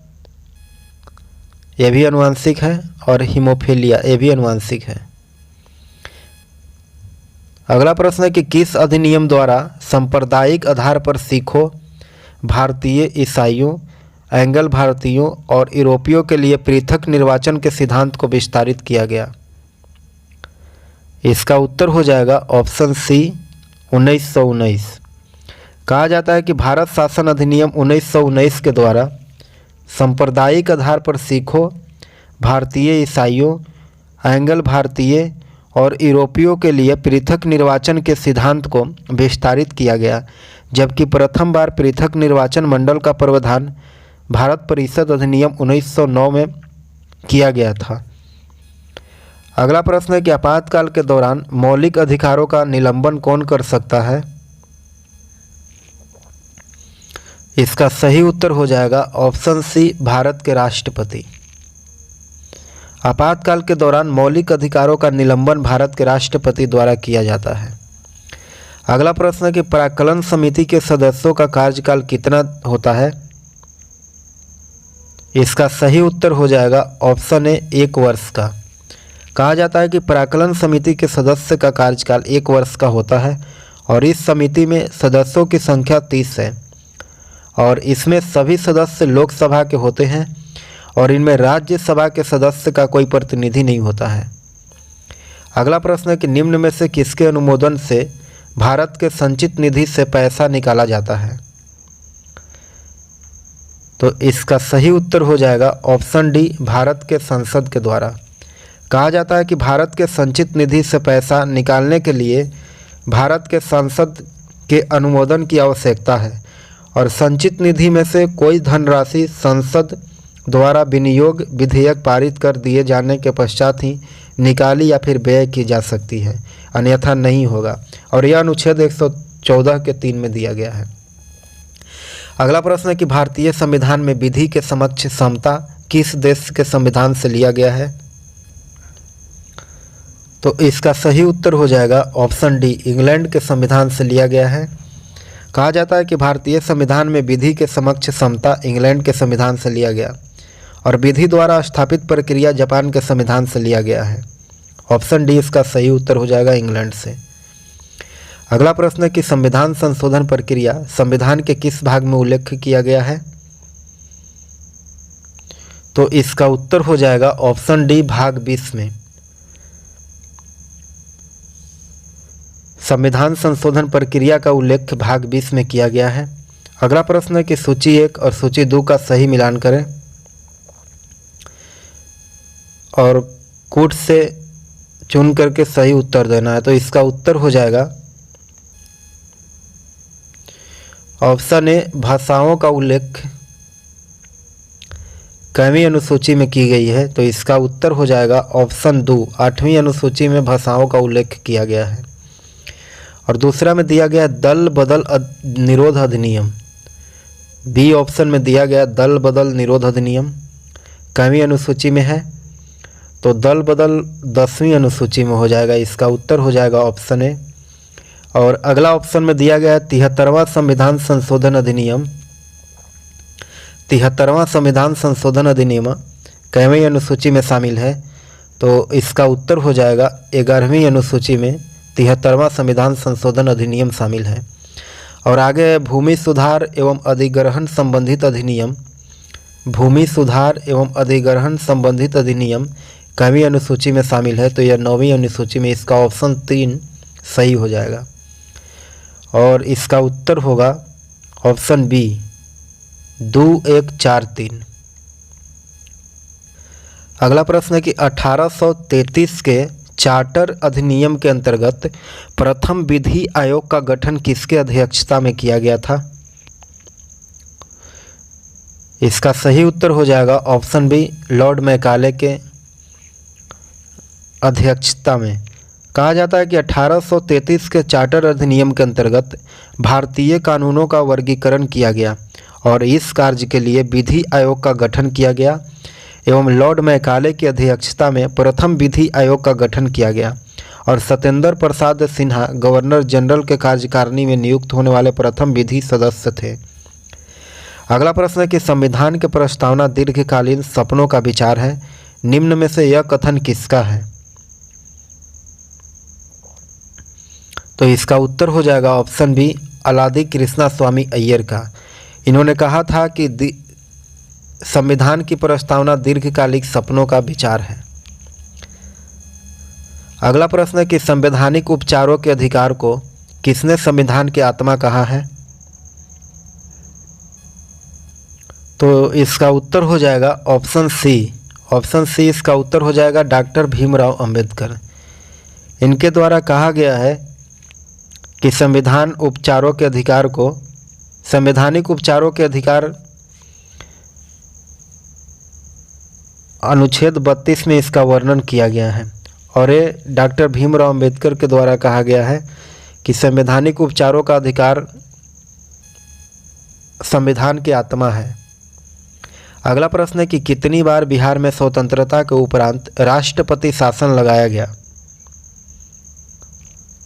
यह भी आनुवांशिक है और हीमोफीलिया यह भी आनुवांशिक है। अगला प्रश्न है कि किस अधिनियम द्वारा सांप्रदायिक आधार पर सिखों, भारतीय ईसाइयों, एंग्लो भारतीयों और यूरोपियों के लिए पृथक निर्वाचन के सिद्धांत को विस्तारित किया गया? इसका उत्तर हो जाएगा ऑप्शन सी 1919। कहा जाता है कि भारत शासन अधिनियम 1919 के द्वारा सांप्रदायिक आधार पर सिखों, भारतीय ईसाइयों, एंग्लो भारतीय और यूरोपियों के लिए पृथक निर्वाचन के सिद्धांत को विस्तारित किया गया, जबकि प्रथम बार पृथक निर्वाचन मंडल का प्रावधान भारत परिषद अधिनियम 1909 में किया गया था। अगला प्रश्न है कि आपातकाल के दौरान मौलिक अधिकारों का निलंबन कौन कर सकता है? इसका सही उत्तर हो जाएगा ऑप्शन सी, भारत के राष्ट्रपति। आपातकाल के दौरान मौलिक अधिकारों का निलंबन भारत के राष्ट्रपति द्वारा किया जाता है। अगला प्रश्न है कि प्राक्कलन समिति के सदस्यों का कार्यकाल कितना होता है? इसका सही उत्तर हो जाएगा ऑप्शन ए, 1 वर्ष का। कहा जाता है कि प्राक्कलन समिति के सदस्य का कार्यकाल 1 वर्ष का होता है और इस समिति में सदस्यों की संख्या 30 है और इसमें सभी सदस्य लोकसभा के होते हैं और इनमें राज्यसभा के सदस्य का कोई प्रतिनिधि नहीं होता है। अगला प्रश्न है कि निम्न में से किसके अनुमोदन से भारत के संचित निधि से पैसा निकाला जाता है? तो इसका सही उत्तर हो जाएगा ऑप्शन डी, भारत के संसद के द्वारा। कहा जाता है कि भारत के संचित निधि से पैसा निकालने के लिए भारत के संसद के अनुमोदन की आवश्यकता है और संचित निधि में से कोई धनराशि संसद द्वारा विनियोग विधेयक पारित कर दिए जाने के पश्चात ही निकाली या फिर व्यय की जा सकती है, अन्यथा नहीं होगा। और यह अनुच्छेद 114 के 3 में दिया गया है। अगला प्रश्न है कि भारतीय संविधान में विधि के समक्ष समता किस देश के संविधान से लिया गया है? तो इसका सही उत्तर हो जाएगा ऑप्शन डी, इंग्लैंड के संविधान से लिया गया है। कहा जाता है कि भारतीय संविधान में विधि के समक्ष समता इंग्लैंड के संविधान से लिया गया और विधि द्वारा स्थापित प्रक्रिया जापान के संविधान से लिया गया है। ऑप्शन डी इसका सही उत्तर हो जाएगा, इंग्लैंड से। अगला प्रश्न है कि संविधान संशोधन प्रक्रिया संविधान के किस भाग में उल्लेख किया गया है? तो इसका उत्तर हो जाएगा ऑप्शन डी, भाग 20 में। संविधान संशोधन प्रक्रिया का उल्लेख भाग 20 में किया गया है। अगला प्रश्न है कि सूची 1 और सूची 2 का सही मिलान करें और कूट से चुन करके सही उत्तर देना है। तो इसका उत्तर हो जाएगा ऑप्शन ए, भाषाओं का उल्लेख कईवीं अनुसूची में की गई है। तो इसका उत्तर हो जाएगा ऑप्शन 2, 8वीं अनुसूची में भाषाओं का उल्लेख किया गया है। और दूसरा में दिया गया दल बदल निरोध अधिनियम, बी ऑप्शन में दिया गया दल बदल निरोध अधिनियम कईवीं अनुसूची में है? तो दल बदल 10वीं अनुसूची में हो जाएगा। इसका उत्तर हो जाएगा ऑप्शन ए। और अगला ऑप्शन में दिया गया 73वां संविधान संशोधन अधिनियम, 73वां संविधान संशोधन अधिनियम कईवीं अनुसूची में शामिल है? तो इसका उत्तर हो जाएगा 11वीं अनुसूची में 73वां संविधान संशोधन अधिनियम शामिल है। और आगे भूमि सुधार एवं अधिग्रहण संबंधित अधिनियम, भूमि सुधार एवं अधिग्रहण संबंधित अधिनियम कईवीं अनुसूची में शामिल है? तो यह 9वीं अनुसूची में। इसका ऑप्शन 3 सही हो जाएगा और इसका उत्तर होगा ऑप्शन बी, 2143। अगला प्रश्न है कि 1833 के चार्टर अधिनियम के अंतर्गत प्रथम विधि आयोग का गठन किसके अध्यक्षता में किया गया था? इसका सही उत्तर हो जाएगा ऑप्शन बी, लॉर्ड मैकाले के अध्यक्षता में। कहा जाता है कि 1833 के चार्टर अधिनियम के अंतर्गत भारतीय कानूनों का वर्गीकरण किया गया और इस कार्य के लिए विधि आयोग का गठन किया गया एवं लॉर्ड मैकाले की अध्यक्षता में प्रथम विधि आयोग का गठन किया गया और सत्येंद्र प्रसाद सिन्हा गवर्नर जनरल के कार्यकारिणी में नियुक्त होने वाले प्रथम विधि सदस्य थे। अगला प्रश्न है कि संविधान के प्रस्तावना दीर्घकालीन सपनों का विचार है, निम्न में से यह कथन किसका है? तो इसका उत्तर हो जाएगा ऑप्शन बी, अलादी कृष्णा स्वामी अय्यर का। इन्होंने कहा था कि संविधान की प्रस्तावना दीर्घकालिक सपनों का विचार है। अगला प्रश्न है कि संवैधानिक उपचारों के अधिकार को किसने संविधान की आत्मा कहा है? तो इसका उत्तर हो जाएगा ऑप्शन सी, ऑप्शन सी इसका उत्तर हो जाएगा डॉक्टर भीमराव अंबेडकर। इनके द्वारा कहा गया है कि संविधान उपचारों के अधिकार को, संवैधानिक उपचारों के अधिकार अनुच्छेद 32 में इसका वर्णन किया गया है और ये डॉक्टर भीमराव अंबेडकर के द्वारा कहा गया है कि संवैधानिक उपचारों का अधिकार संविधान की आत्मा है। अगला प्रश्न है कि कितनी बार बिहार में स्वतंत्रता के उपरांत राष्ट्रपति शासन लगाया गया?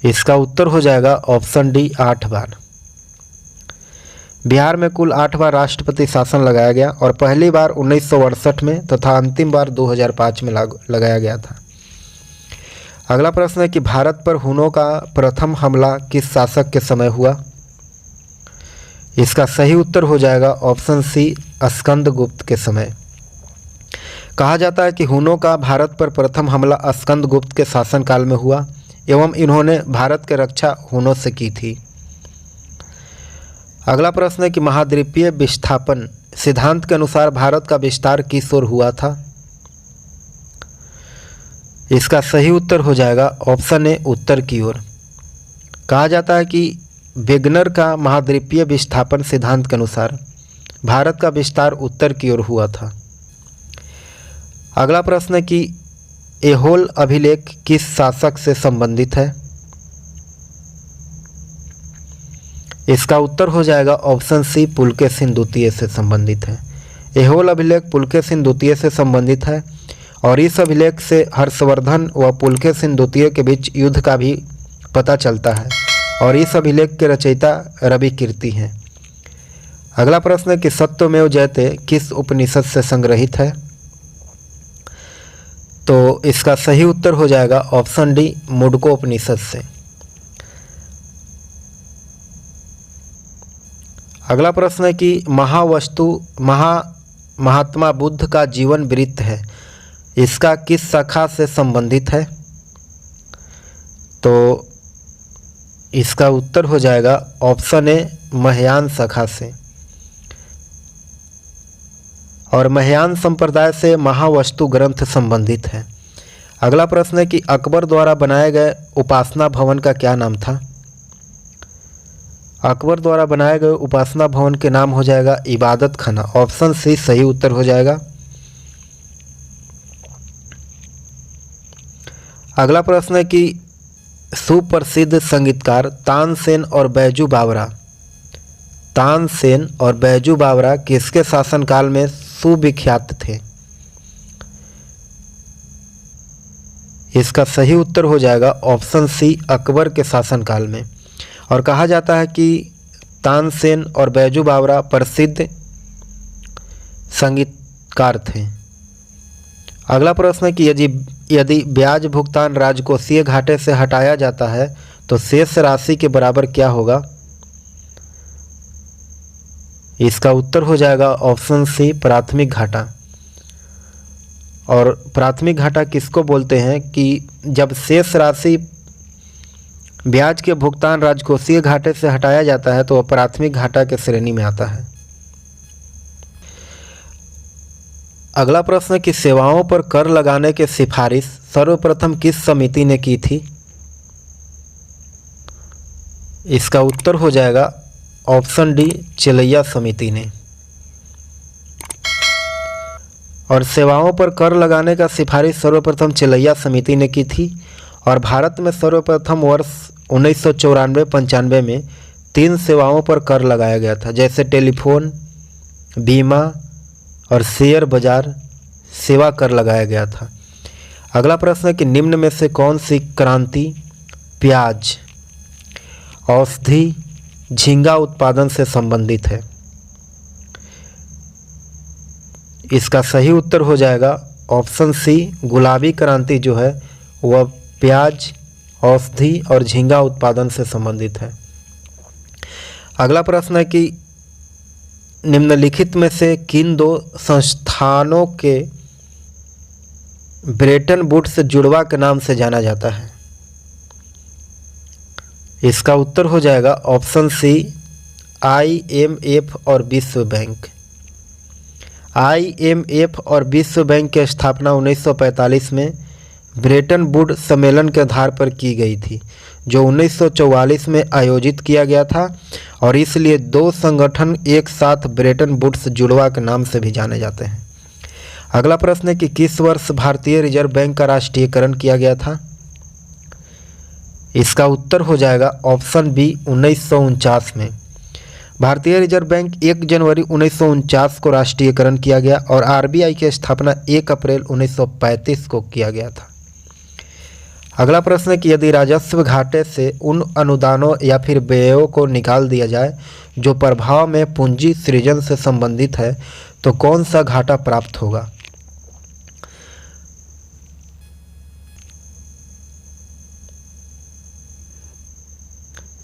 इसका उत्तर हो जाएगा ऑप्शन डी, 8 बार। बिहार में कुल 8 बार राष्ट्रपति शासन लगाया गया और पहली बार 1968 में तथा अंतिम बार 2005 में लगाया गया था। अगला प्रश्न है कि भारत पर हुनों का प्रथम हमला किस शासक के समय हुआ? इसका सही उत्तर हो जाएगा ऑप्शन सी, स्कंदगुप्त के समय। कहा जाता है कि हुनों का भारत पर प्रथम हमला स्कंदगुप्त के शासनकाल में हुआ एवं इन्होंने भारत की रक्षा हुनों से की थी। अगला प्रश्न है कि महाद्वीपीय विस्थापन सिद्धांत के अनुसार भारत का विस्तार किस ओर हुआ था। इसका सही उत्तर हो जाएगा ऑप्शन ए उत्तर की ओर। कहा जाता है कि वेगनर का महाद्वीपीय विस्थापन सिद्धांत के अनुसार भारत का विस्तार उत्तर की ओर हुआ था। अगला प्रश्न है कि ऐहोल अभिलेख किस शासक से संबंधित है। इसका उत्तर हो जाएगा ऑप्शन सी पुलकेशिन द्वितीय से संबंधित है। ऐहोल अभिलेख पुलकेशिन द्वितीय से संबंधित है और इस अभिलेख से हर्षवर्धन व पुलकेशिन द्वितीय के बीच युद्ध का भी पता चलता है और इस अभिलेख के रचयिता रवि कीर्ति हैं। अगला प्रश्न है कि सत्यमेव जयते किस उपनिषद से संग्रहित है। तो इसका सही उत्तर हो जाएगा ऑप्शन डी मुंडको उपनिषद से। अगला प्रश्न है कि महात्मा बुद्ध का जीवन वृत्त है, इसका किस शाखा से संबंधित है। तो इसका उत्तर हो जाएगा ऑप्शन ए महायान शाखा से और महायान संप्रदाय से महावस्तु ग्रंथ संबंधित है। अगला प्रश्न है कि अकबर द्वारा बनाए गए उपासना भवन का क्या नाम था। अकबर द्वारा बनाए गए उपासना भवन के नाम हो जाएगा इबादत खाना। ऑप्शन सी सही उत्तर हो जाएगा। अगला प्रश्न है कि सुप्रसिद्ध संगीतकार तानसेन और बैजू बावरा किसके शासनकाल में सुविख्यात थे। इसका सही उत्तर हो जाएगा ऑप्शन सी अकबर के शासनकाल में और कहा जाता है कि तानसेन और बैजू बावरा प्रसिद्ध संगीतकार थे। अगला प्रश्न है कि यदि ब्याज भुगतान राजकोषीय घाटे से हटाया जाता है तो शेष राशि के बराबर क्या होगा। इसका उत्तर हो जाएगा ऑप्शन सी प्राथमिक घाटा। और प्राथमिक घाटा किसको बोलते हैं कि जब शेष राशि ब्याज के भुगतान राजकोषीय घाटे से हटाया जाता है तो वह प्राथमिक घाटा के श्रेणी में आता है। अगला प्रश्न कि सेवाओं पर कर लगाने की सिफारिश सर्वप्रथम किस समिति ने की थी। इसका उत्तर हो जाएगा ऑप्शन डी चिलैया समिति ने। और सेवाओं पर कर लगाने का सिफारिश सर्वप्रथम चिलैया समिति ने की थी और भारत में सर्वप्रथम वर्ष 1994-95 में 3 सेवाओं पर कर लगाया गया था, जैसे टेलीफोन, बीमा और शेयर बाजार सेवा कर लगाया गया था। अगला प्रश्न है कि निम्न में से कौन सी क्रांति प्याज, औषधि, झींगा उत्पादन से संबंधित है। इसका सही उत्तर हो जाएगा ऑप्शन सी गुलाबी क्रांति जो है वह प्याज, औषधि और झींगा उत्पादन से संबंधित है। अगला प्रश्न है कि निम्नलिखित में से किन 2 संस्थानों के ब्रेटन वुड्स जुड़वा के नाम से जाना जाता है। इसका उत्तर हो जाएगा ऑप्शन सी IMF और विश्व बैंक। IMF और विश्व बैंक की स्थापना 1945 में ब्रेटन वुड सम्मेलन के आधार पर की गई थी, जो 1944 में आयोजित किया गया था और इसलिए 2 संगठन एक साथ ब्रेटन वुड्स जुड़वा के नाम से भी जाने जाते हैं। अगला प्रश्न है कि किस वर्ष भारतीय रिजर्व बैंक का राष्ट्रीयकरण किया गया था। इसका उत्तर हो जाएगा ऑप्शन बी 1949 में। भारतीय रिजर्व बैंक 1 जनवरी 1949 को राष्ट्रीयकरण किया गया और RBI की स्थापना 1 अप्रैल 1935 को किया गया था। अगला प्रश्न है कि यदि राजस्व घाटे से उन अनुदानों या फिर व्ययों को निकाल दिया जाए जो प्रभाव में पूंजी सृजन से संबंधित है तो कौन सा घाटा प्राप्त होगा।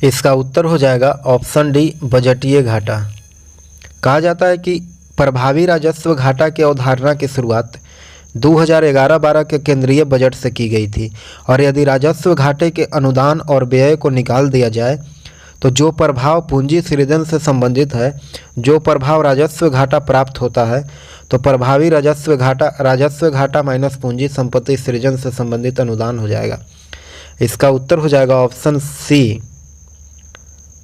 इसका उत्तर हो जाएगा ऑप्शन डी बजटीय घाटा। कहा जाता है कि प्रभावी राजस्व घाटा की अवधारणा की शुरुआत 2011-12 के केंद्रीय बजट से की गई थी और यदि राजस्व घाटे के अनुदान और व्यय को निकाल दिया जाए तो जो प्रभाव पूंजी सृजन से संबंधित है, जो प्रभाव राजस्व घाटा प्राप्त होता है, तो प्रभावी राजस्व घाटा माइनस पूंजी संपत्ति सृजन से संबंधित अनुदान हो जाएगा। इसका उत्तर हो जाएगा ऑप्शन सी,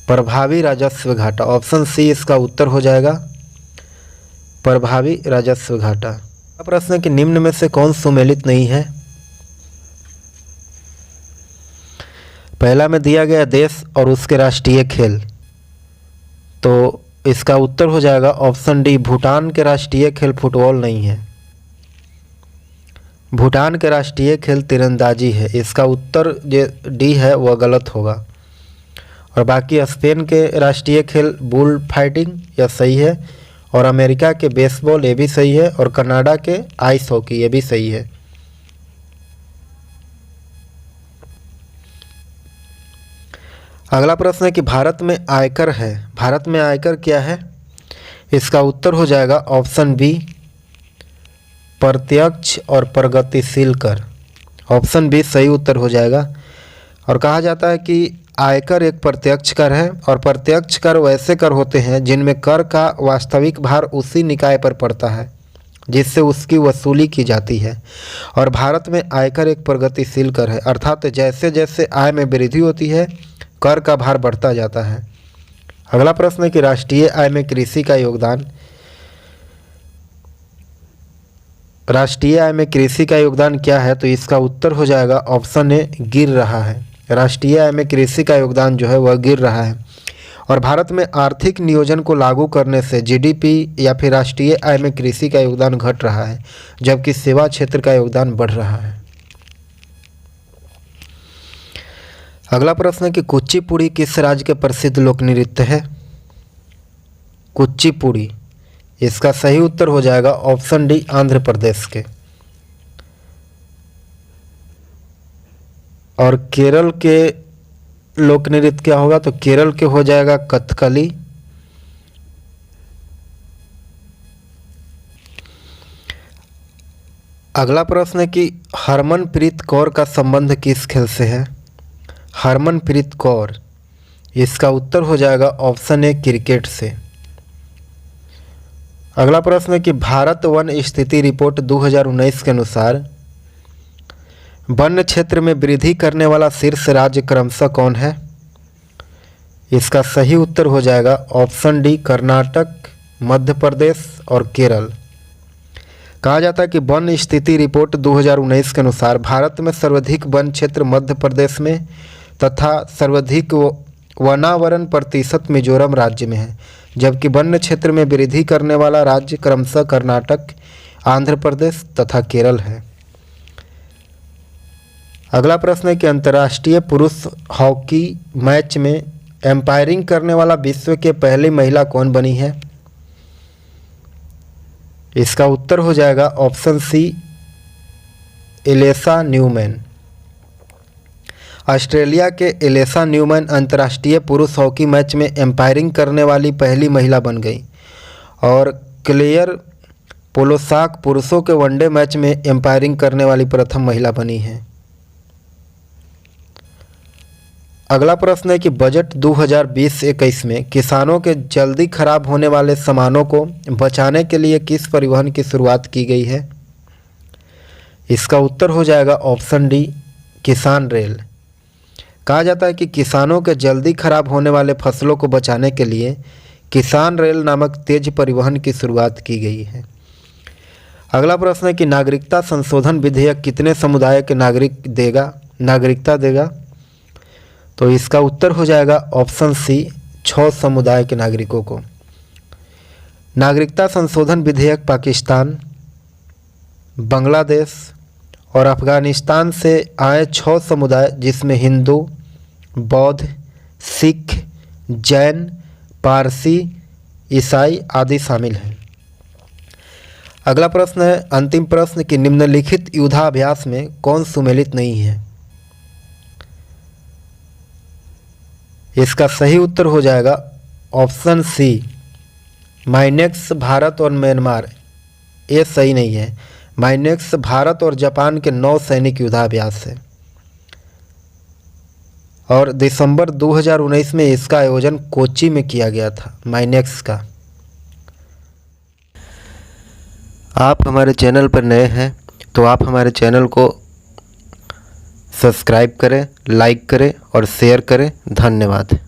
प्रभावी राजस्व घाटा। ऑप्शन सी इसका उत्तर हो जाएगा, प्रभावी राजस्व घाटा। प्रश्न है कि निम्न में से कौन सुमेलित नहीं है। पहला में दिया गया देश और उसके राष्ट्रीय खेल, तो इसका उत्तर हो जाएगा ऑप्शन डी, भूटान के राष्ट्रीय खेल फुटबॉल नहीं है। भूटान के राष्ट्रीय खेल तीरंदाजी है। इसका उत्तर जो डी है वह गलत होगा। और बाकी स्पेन के राष्ट्रीय खेल बुल फाइटिंग यह सही है, और अमेरिका के बेसबॉल ये भी सही है, और कनाडा के आइस हॉकी ये भी सही है। अगला प्रश्न है कि भारत में आयकर है। भारत में आयकर क्या है। इसका उत्तर हो जाएगा ऑप्शन बी, प्रत्यक्ष और प्रगतिशील कर। ऑप्शन बी सही उत्तर हो जाएगा। और कहा जाता है कि आयकर एक प्रत्यक्ष कर है, और प्रत्यक्ष कर वैसे कर होते हैं जिनमें कर का वास्तविक भार उसी निकाय पर पड़ता है जिससे उसकी वसूली की जाती है। और भारत में आयकर एक प्रगतिशील कर है, अर्थात जैसे जैसे आय में वृद्धि होती है कर का भार बढ़ता जाता है। अगला प्रश्न है कि राष्ट्रीय आय में कृषि का योगदान। राष्ट्रीय आय में कृषि का योगदान क्या है, तो इसका उत्तर हो जाएगा ऑप्शन ए, गिर रहा है। राष्ट्रीय आय में कृषि का योगदान जो है वह गिर रहा है। और भारत में आर्थिक नियोजन को लागू करने से जीडीपी या फिर राष्ट्रीय आय में कृषि का योगदान घट रहा है, जबकि सेवा क्षेत्र का योगदान बढ़ रहा है। अगला प्रश्न है कि कुचिपुड़ी किस राज्य के प्रसिद्ध लोक नृत्य है। कुचिपुड़ी, इसका सही उत्तर हो जाएगा ऑप्शन डी, आंध्र प्रदेश के। और केरल के लोक नृत्य क्या होगा, तो केरल के हो जाएगा कथकली। अगला प्रश्न है कि हरमनप्रीत कौर का संबंध किस खेल से है। हरमनप्रीत कौर, इसका उत्तर हो जाएगा ऑप्शन ए, क्रिकेट से। अगला प्रश्न है कि भारत वन स्थिति रिपोर्ट 2019 के अनुसार वन क्षेत्र में वृद्धि करने वाला शीर्ष राज्य क्रमशः कौन है। इसका सही उत्तर हो जाएगा ऑप्शन डी, कर्नाटक, मध्य प्रदेश और केरल। कहा जाता है कि वन स्थिति रिपोर्ट 2019 के अनुसार भारत में सर्वाधिक वन क्षेत्र मध्य प्रदेश में तथा सर्वाधिक वनावरण प्रतिशत मिजोरम राज्य में है, जबकि वन क्षेत्र में वृद्धि करने वाला राज्य क्रमशः कर्नाटक, आंध्र प्रदेश तथा केरल है। अगला प्रश्न है कि अंतर्राष्ट्रीय पुरुष हॉकी मैच में एम्पायरिंग करने वाला विश्व के पहली महिला कौन बनी है। इसका उत्तर हो जाएगा ऑप्शन सी, एलेसा न्यूमैन। ऑस्ट्रेलिया के एलेसा न्यूमैन अंतर्राष्ट्रीय पुरुष हॉकी मैच में एम्पायरिंग करने वाली पहली महिला बन गई। और क्लेयर पोलोसाक पुरुषों के वनडे मैच में एम्पायरिंग करने वाली प्रथम महिला बनी है। अगला प्रश्न है कि बजट 2020-21 में किसानों के जल्दी खराब होने वाले सामानों को बचाने के लिए किस परिवहन की शुरुआत की गई है। इसका उत्तर हो जाएगा ऑप्शन डी, किसान रेल। कहा जाता है कि किसानों के जल्दी खराब होने वाले फसलों को बचाने के लिए किसान रेल नामक तेज परिवहन की शुरुआत की गई है। अगला प्रश्न है कि नागरिकता संशोधन विधेयक कितने समुदाय के नागरिकता देगा। तो इसका उत्तर हो जाएगा ऑप्शन सी, 6 समुदाय के नागरिकों को। नागरिकता संशोधन विधेयक पाकिस्तान, बांग्लादेश और अफगानिस्तान से आए 6 समुदाय जिसमें हिंदू, बौद्ध, सिख, जैन, पारसी, ईसाई आदि शामिल हैं। अगला प्रश्न है, अंतिम प्रश्न कि निम्नलिखित युद्धाभ्यास में कौन सुमेलित नहीं है। इसका सही उत्तर हो जाएगा ऑप्शन सी, माइनेक्स भारत और म्यांमार। ये सही नहीं है। माइनेक्स भारत और जापान के 9 सैनिक युद्धाभ्यास है। और दिसंबर 2019 में इसका आयोजन कोच्चि में किया गया था, माइनेक्स का। आप हमारे चैनल पर नए हैं तो आप हमारे चैनल को सब्सक्राइब करें, लाइक करें और शेयर करें। धन्यवाद।